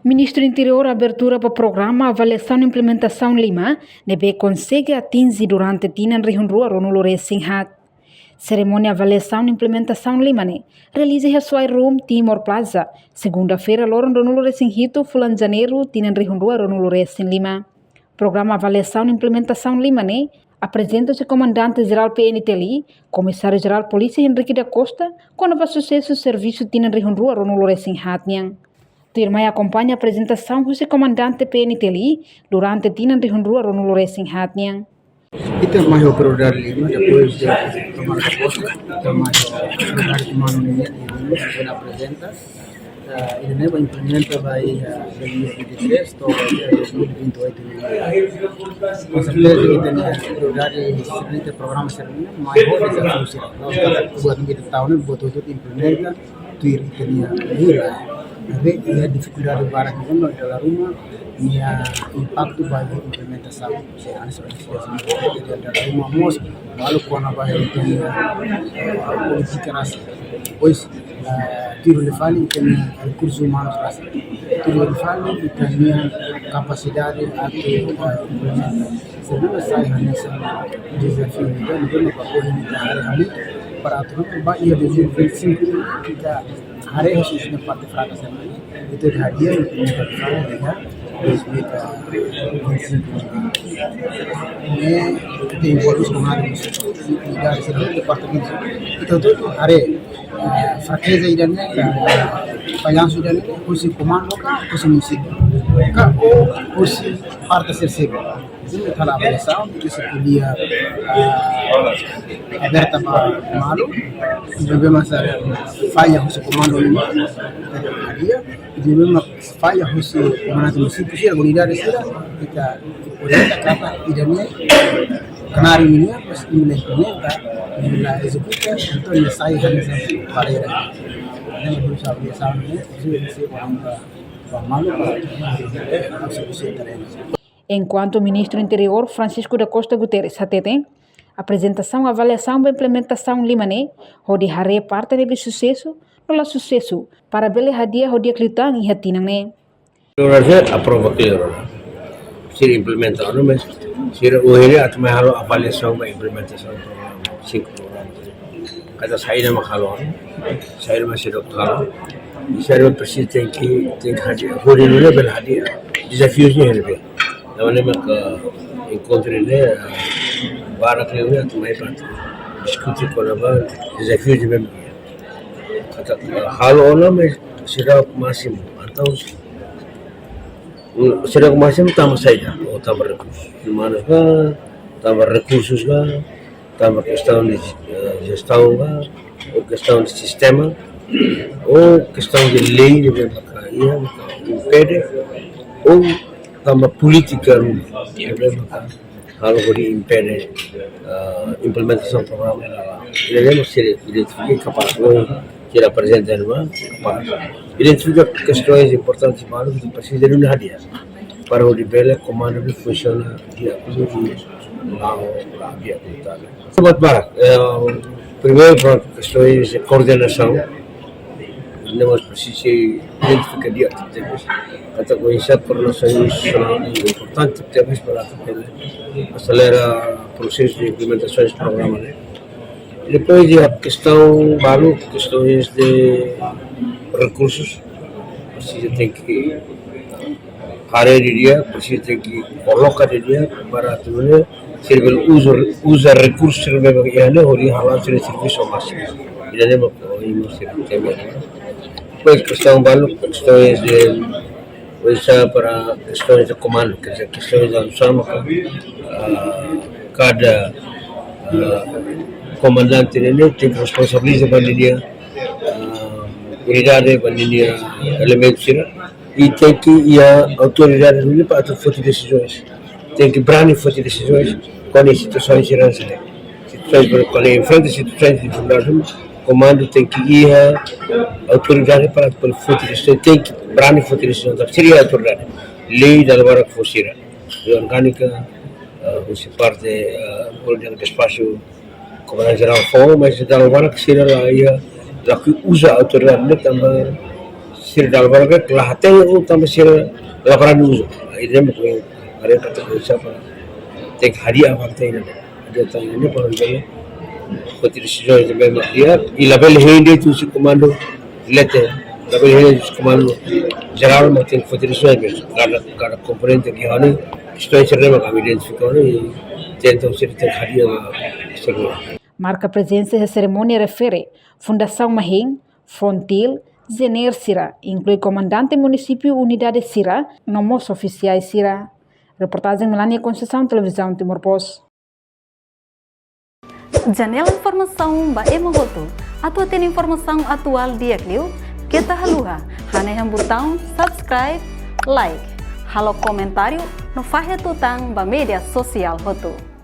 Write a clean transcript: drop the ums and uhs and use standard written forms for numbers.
Ministro do Interior abertura para o programa Avaliação e Implementação Lima, nebe consegue atingir durante Tinan Rihunrua Ronulore Singhat. Cerimônia Avaliação e Implementação Lima, realiza a sua room Timor Plaza, segunda-feira, Loron Ronulore Singhito, Fulan Janeiro, Tinan Rihunrua Ronulore Sin Lima. Programa Avaliação e Implementação Lima, apresenta-se Comandante-Geral PNTLI, Comissário-Geral Polícia Henrique da Costa, quando vai sucesso o serviço Tinan Rihunrua Ronulore Singhat. Turma acompanha a apresentação do comandante PNTLI durante Tinan Rihunrua Ronulore Singhat. Itu masih operador Lima, depois de tomar a posta, então mais operador de mano ini sudah apresenta, ini vai implementa vai 2023 atau 2028 ini. Maksudnya kita ni operador ini program servisnya, mais boleh jadi solusi. Kalau kita buat kita tahun ini buat untuk implementa, tu ini murah. Tapi ia dificuldade para que quando ela rumah ia impacto bagi implementação se ana sebenarnya da rumah mos malu quando vai ter política nasi pois tiro de fali tem recursos humanos nasi tiro de fali tem capacidade a implementar sebenarnya saya hanya desafio dan para poder para tudo ia 2025 kita hari khususnya partai fraksi itu hadiah untuk partai dengan 2025 ini kita involus kemarin dari seluruh departemen itu tuh hari fraksi idanya yang sudah kursi komando kah kursi musik kah kursi partai sersiap itu kalau biasa bisa kuliah aberta malu juga masa faya kursi komando ini dia juga faya kursi komando musik sih kalau tidak ada kita kata idanya kenari ini pas implementa nila executa então sai hanya para ini berusaha biasa ini sih orang malu Enquanto o Ministro do Interior, Francisco da Costa Guterres, atete, apresentação, avaliação e implementação Limane, onde haré parte de sucesso, não sucesso, para bele hadia clitang e hatinang. Saya aprova aquilo, se implementar, mas se o ele atma halo avaliação e implementação do programa, 5 programas. Kada saída makalon, saída masih doktor, saya preciso tem que hadir, hoje não é bel hadir, desafios ni helpe. Namanya mak encontrei barak lewe atau mai pat diskusi kolaba desafio de mem kata hal ona me sira masih atau sira masih tambah saja tambah recursos humanos tambah recursos tambah questão de gestão ou questão de sistema ou questão de lei de mercadoria impede ou tambah política kalau beri impede implementação programa devemos ser identificar capaz que presente capaz identificar questões importantes para que precisa de uma hadiah para o nível comando de funciona dia dia sobat barak primeiro questões de coordenação nós precisamos identificar dia kata coincidência coordenação importante temos para acelerar o processo de implementação desse programa, Depois de a questão baru, questões de recursos, precisa ter que hari dia, precisa ter que colocar dia para tudo servir usa recursos servir bagi anda hari halal serviço máximo. Jadi mau ini servir. Depois questão baru, questões de para questões de comando, quer dizer, questões de alução, cada comandante ini tem responsabilidade para dia unidade para dia elementos e tem que a autoridade ini para fazer decisões, tem que berani fazer decisões quando situações irão ser situações quando enfrenta situações de dificuldade, comando tem que ir a autoridade para fazer decisões, tem que berani fazer decisões, seria a autoridade lei da luar que fosse orgânica, fosse parte do espaço Comandante Geral Fong, mas da luar que seria lá ia que usa a autoridade também sir dalbar ke kelah hati utama sir laporan uzo ini mungkin ada kata siapa tek hadiah partai ini ada tanya ini para jale putih siswa itu memang dia level hindi tu si komando lete level hindi si komando jalan mungkin putih siswa itu karena komponen terkini isto cerita kami identifikasi ini tentu sir tek hadiah seru. Marca a presença da cerimônia refere Fundação Mahing, Fontil, Zener Sira, inclui comandante município Unidade Sira, nomos oficiais Sira. Reportagem Melania Conceição, Televisão Timor-Poste. Janela informação ba Emogoto. Atua tem informação atual dia Clio. Kita haluha, haneham botão subscribe, like, halo comentário no Fahia Tutang ba media sosial Hoto.